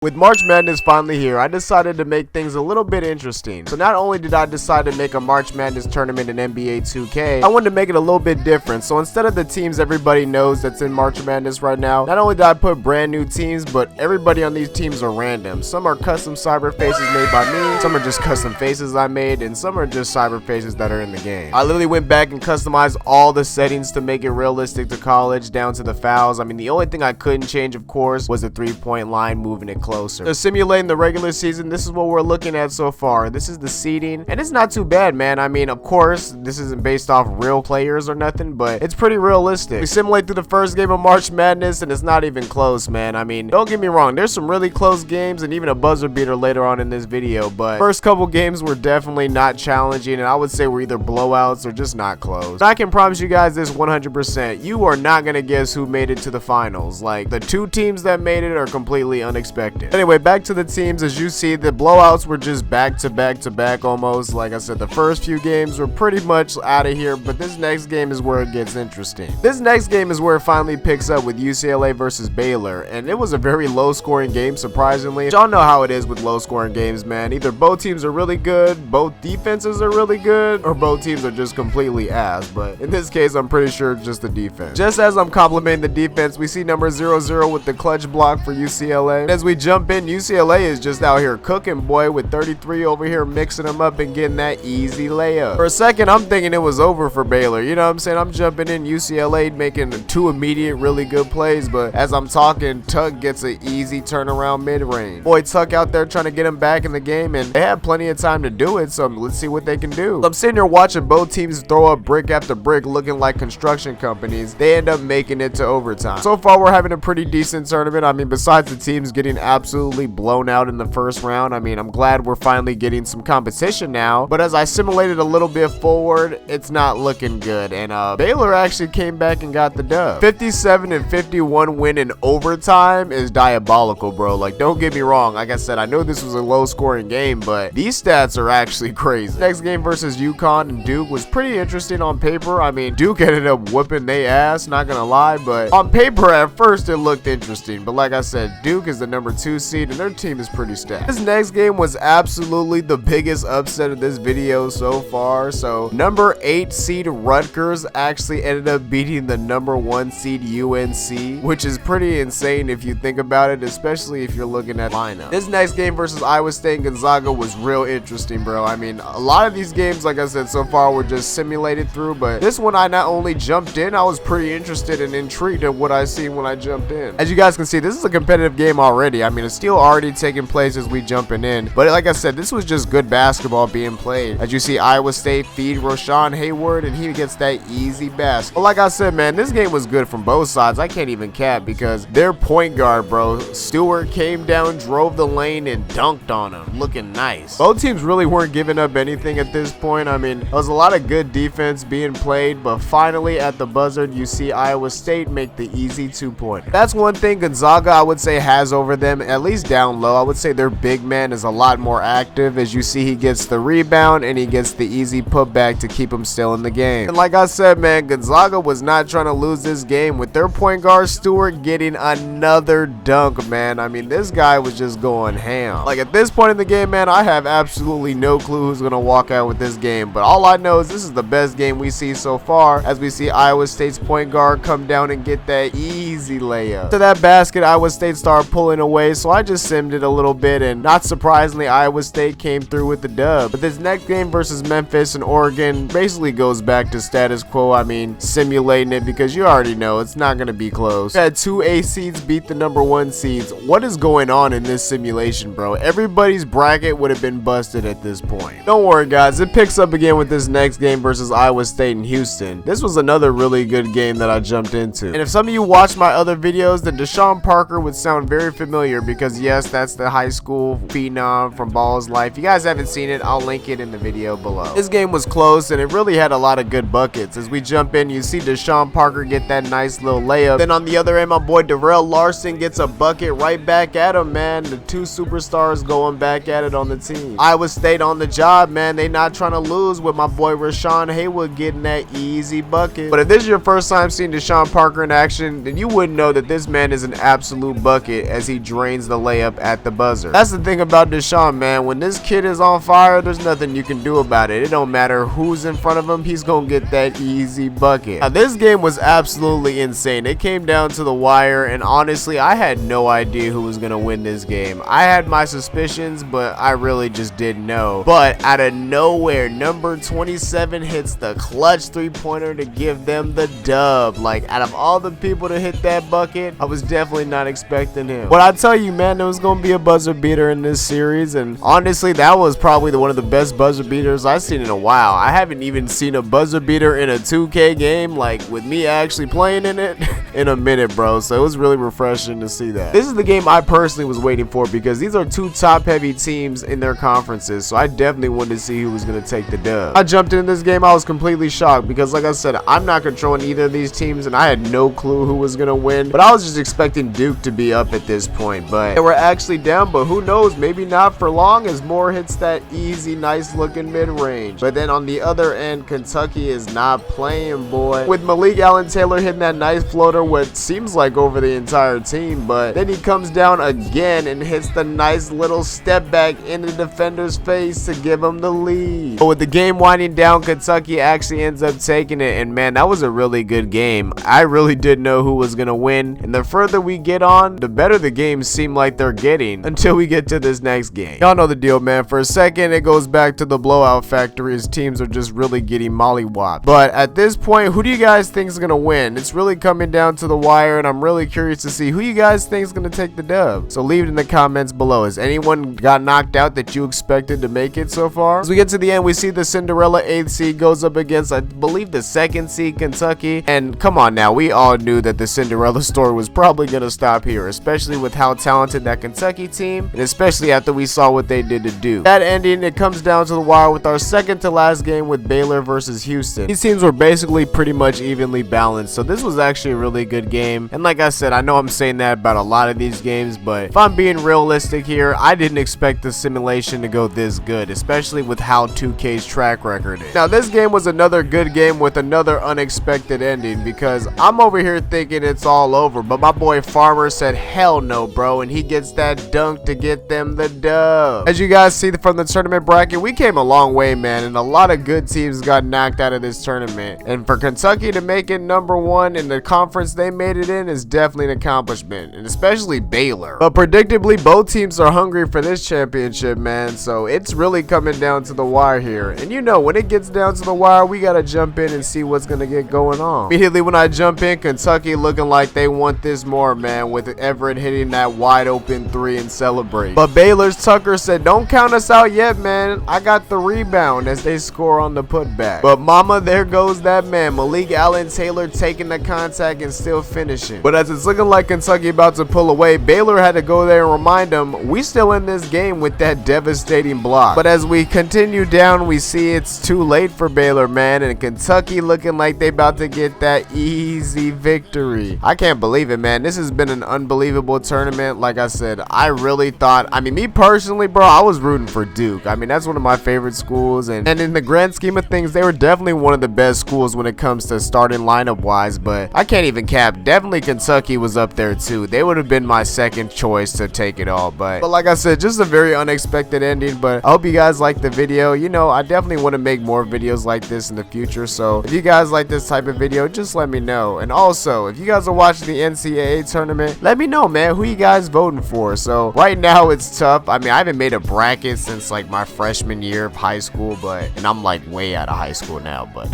With March Madness finally here, I decided to make things a little bit interesting. So not only did I decide to make a March Madness tournament in NBA 2K, I wanted to make it a little bit different. So instead of the teams everybody knows that's in March Madness right now, not only did I put brand new teams, but everybody on these teams are random. Some are custom cyber faces made by me, some are just custom faces I made, and some are just cyber faces that are in the game. I literally went back and customized all the settings to make it realistic to college, down to the fouls. I mean, the only thing I couldn't change, of course, was the three-point line, moving it closer. So simulating the regular season, this is what we're looking at so far. This is the seeding, and it's not too bad, man. I mean, of course, this isn't based off real players or nothing, but it's pretty realistic. We simulate through the first game of March Madness, and it's not even close, man. I mean, don't get me wrong, there's some really close games and even a buzzer beater later on in this video, but first couple games were definitely not challenging, and I would say were either blowouts or just not close. I can promise you guys this 100%. You are not gonna guess who made it to the finals. Like, the two teams that made it are completely unexpected. Anyway, back to the teams. As you see, the blowouts were just back to back to back almost. Like I said, the first few games were pretty much out of here, but this next game is where it gets interesting. This next game is where it finally picks up with UCLA versus Baylor, and it was a very low scoring game, surprisingly. Y'all know how it is with low scoring games, man. Either both teams are really good, both defenses are really good, or both teams are just completely ass, but in this case, I'm pretty sure just the defense. Just as I'm complimenting the defense, we see number 00 with the clutch block for UCLA. And as we jump in, UCLA is just out here cooking, boy, with 33 over here, mixing them up and getting that easy layup. For a second, I'm thinking it was over for Baylor. You know what I'm saying? I'm jumping in, UCLA making two immediate really good plays, but as I'm talking, Tuck gets an easy turnaround mid-range. Boy, Tuck out there trying to get him back in the game, and they have plenty of time to do it, so let's see what they can do. I'm sitting here watching both teams throw up brick after brick, looking like construction companies. They end up making it to overtime. So far, we're having a pretty decent tournament. I mean, besides the teams getting absolutely blown out in the first round, I mean, I'm glad we're finally getting some competition now, but as I simulated a little bit forward, it's not looking good, and Baylor actually came back and got the dub. 57-51 win in overtime is diabolical, bro. Like, don't get me wrong, like I said, I know this was a low scoring game, but these stats are actually crazy. Next game versus UConn and Duke was pretty interesting on paper. I mean, Duke ended up whooping they ass, not gonna lie, but on paper at first it looked interesting, but like I said, Duke is the number 2 seed and their team is pretty stacked. This next game was absolutely the biggest upset of this video so far. So number 8 seed Rutgers actually ended up beating the number 1 seed UNC, which is pretty insane if you think about it, especially if you're looking at lineup. This next game versus Iowa State and Gonzaga was real interesting, bro. I mean, a lot of these games, like I said, so far were just simulated through, but this one I not only jumped in, I was pretty interested and intrigued at what I seen when I jumped in. As you guys can see, this is a competitive game already. I mean, it's still already taking place as we jumping in, but like I said, this was just good basketball being played. As you see, Iowa State feed Rashawn Hayward and he gets that easy basket. But like I said, man, this game was good from both sides. I can't even cap because their point guard, bro, Stewart, came down, drove the lane and dunked on him, looking nice. Both teams really weren't giving up anything at this point. I mean, there was a lot of good defense being played, but finally at the buzzer, you see Iowa State make the easy 2-pointer. That's one thing Gonzaga, I would say, has over them, at least down low. I would say their big man is a lot more active. As you see, he gets the rebound and he gets the easy putback to keep him still in the game. And like I said, man, Gonzaga was not trying to lose this game with their point guard Stewart getting another dunk, man. I mean, this guy was just going ham. Like, at this point in the game, man, I have absolutely no clue who's gonna walk out with this game, but all I know is this is the best game we see so far, as we see Iowa State's point guard come down and get that easy layup. To that basket, Iowa State started pulling away, so I just simmed it a little bit, and not surprisingly, Iowa State came through with the dub. But this next game versus Memphis and Oregon basically goes back to status quo. I mean, simulating it, because you already know it's not gonna be close. We had 2 A seeds beat the number 1 seeds. What is going on in this simulation, bro? Everybody's bracket would have been busted at this point. Don't worry, guys, it picks up again with this next game versus Iowa State and Houston. This was another really good game that I jumped into. And if some of you watched my other videos, then Deshaun Parker would sound very familiar, because yes, that's the high school phenom from Ball's Life. If you guys haven't seen it, I'll link it in the video below. This game was close and it really had a lot of good buckets. As we jump in, you see Deshaun Parker get that nice little layup. Then on the other end, my boy Darrell Larson gets a bucket right back at him, man. The two superstars going back at it on the team. Iowa State on the job, man. They not trying to lose with my boy Rashawn Hayward getting that easy bucket. But if this is your first time seeing Deshaun Parker in action, then you would know that this man is an absolute bucket as he drains the layup at the buzzer. That's the thing about Deshaun, man. When this kid is on fire, there's nothing you can do about it. It don't matter who's in front of him, he's gonna get that easy bucket. Now, this game was absolutely insane. It came down to the wire, and honestly, I had no idea who was gonna win this game. I had my suspicions, but I really just didn't know. But out of nowhere, number 27 hits the clutch three-pointer to give them the dub. Like, out of all the people to hit that bucket, I was definitely not expecting him. But I tell you, man, there was gonna be a buzzer beater in this series, and honestly, that was probably one of the best buzzer beaters I've seen in a while. I haven't even seen a buzzer beater in a 2K game, like with me actually playing in it, in a minute, bro. So it was really refreshing to see that. This is the game I personally was waiting for because these are two top-heavy teams in their conferences, so I definitely wanted to see who was gonna take the dub. I jumped in this game, I was completely shocked because, like I said, I'm not controlling either of these teams, and I had no clue who was gonna win. But I was just expecting Duke to be up at this point, but they were actually down. But who knows? Maybe not for long, as Moore hits that easy, nice-looking mid-range. But then on the other end, Kentucky is not playing, boy. With Malik Allen-Taylor hitting that nice floater, what seems like over the entire team, but then he comes down again and hits the nice little step back in the defender's face to give him the lead. But with the game winding down, Kentucky actually ends up taking it, and man, that was a really good game. I really did know who was gonna win, and the further we get on, the better the games seem like they're getting until we get to this next game. Y'all know the deal, man. For a second, it goes back to the blowout factory as teams are just really getting mollywopped. But at this point, who do you guys think is gonna win? It's really coming down to the wire, and I'm really curious to see who you guys think is gonna take the dub. So leave it in the comments below. Has anyone got knocked out that you expected to make it so far? As we get to the end, we see the Cinderella 8th seed goes up against, I believe, the 2nd seed Kentucky. And come on now, we all knew that the Cinderella story was probably gonna stop here, especially with how talented that Kentucky team, and especially after we saw what they did to Duke. That ending, it comes down to the wire with our second to last game with Baylor versus Houston. These teams were basically pretty much evenly balanced, so this was actually a really good game. And like I said, I know I'm saying that about a lot of these games, but if I'm being realistic here, I didn't expect the simulation to go this good, especially with how 2K's track record is. Now, this game was another good game with another unexpected ending, because I'm over here thinking it's all over, but my boy Farmer said hell no, bro, and he gets that dunk to get them the dub. As you guys see from the tournament bracket, we came a long way, man, and a lot of good teams got knocked out of this tournament. And for Kentucky to make it number one in the conference they made it in is definitely an accomplishment, and especially Baylor. But predictably, both teams are hungry for this championship, man, so it's really coming down to the wire here. And you know, when it gets down to the wire, we gotta jump in and see what's gonna get going on. Immediately when I jump in, Kentucky looking like they want this more, man, with Everett hitting that wide open three and celebrate. But Baylor's Tucker said, don't count us out yet, man. I got the rebound, as they score on the putback. But mama, there goes that man, Malik Allen-Taylor, taking the contact and still finishing. But as it's looking like Kentucky about to pull away, Baylor had to go there and remind them, we still in this game, with that devastating block. But as we continue down, we see it's too late for Baylor, man, and Kentucky looking like they about to get that easy victory. I can't believe it, man. This has been an unbelievable tournament. Like I said, I really thought, I mean, me personally, bro, I was rooting for Duke. I mean, that's one of my favorite schools, and in the grand scheme of things, they were definitely one of the best schools when it comes to starting lineup wise. But I can't even cap, definitely Kentucky was up there too. They would have been my second choice to take it all. But like I said, just a very unexpected ending. But I hope you guys liked the video. You know, I definitely want to make more videos like this in the future, so if you guys like this type of video, just let me know. And also, if you guys are watching the NCAA tournament, let me know, man, who you guys voting for. So right now it's tough. I mean, I haven't made a bracket since like my freshman year of high school, and I'm like way out of high school now, but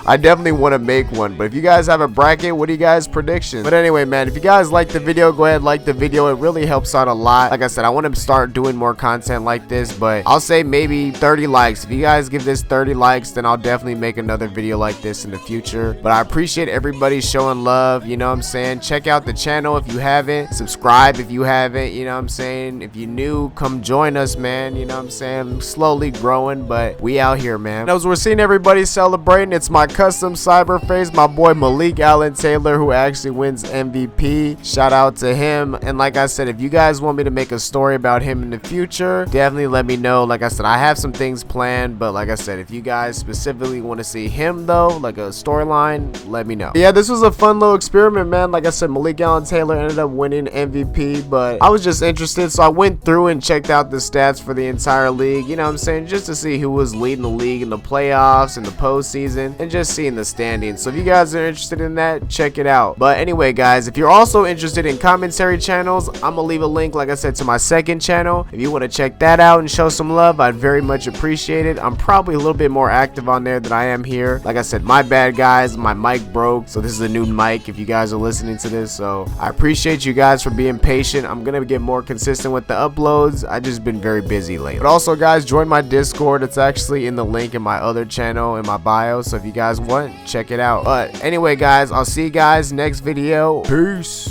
I definitely want to make one. But if you guys have a bracket, what are you guys' predictions? But anyway, man, if you guys like the video, go ahead and like the video. It really helps out a lot. Like I said, I want to start doing more content like this, but I'll say maybe 30 likes. If you guys give this 30 likes, then I'll definitely make another video like this in the future. But I appreciate everybody showing love, you know what I'm saying? Check out the channel if you haven't. Subscribe if you haven't, you know what I'm saying? If you're new, come join us, man, you know what I'm saying? Slowly growing, but we out here, man. As we're seeing everybody celebrating, it's my custom cyber face, my boy Malik Allen-Taylor, who actually wins MVP. Shout out to him. And like I said, if you guys want me to make a story about him in the future, definitely let me know. Like I said, I have some things planned, but like I said, if you guys specifically want to see him though, like a storyline, let me know. Yeah, this was a fun little experiment tournament, man, like I said, Malik Allen Taylor ended up winning MVP, but I was just interested, so I went through and checked out the stats for the entire league, you know what I'm saying, just to see who was leading the league in the playoffs and the postseason, and just seeing the standings. So if you guys are interested in that, check it out. But anyway, guys, if you're also interested in commentary channels, I'm gonna leave a link, like I said, to my second channel. If you want to check that out and show some love, I'd very much appreciate it. I'm probably a little bit more active on there than I am here. Like I said, my bad, guys, my mic broke, so this is a new mic if you guys are listening to this. So I appreciate you guys for being patient. I'm gonna get more consistent with the uploads. I just been very busy lately. But also, guys, join my Discord. It's actually in the link in my other channel in my bio, so if you guys want, check it out. But anyway, guys, I'll see you guys next video. Peace.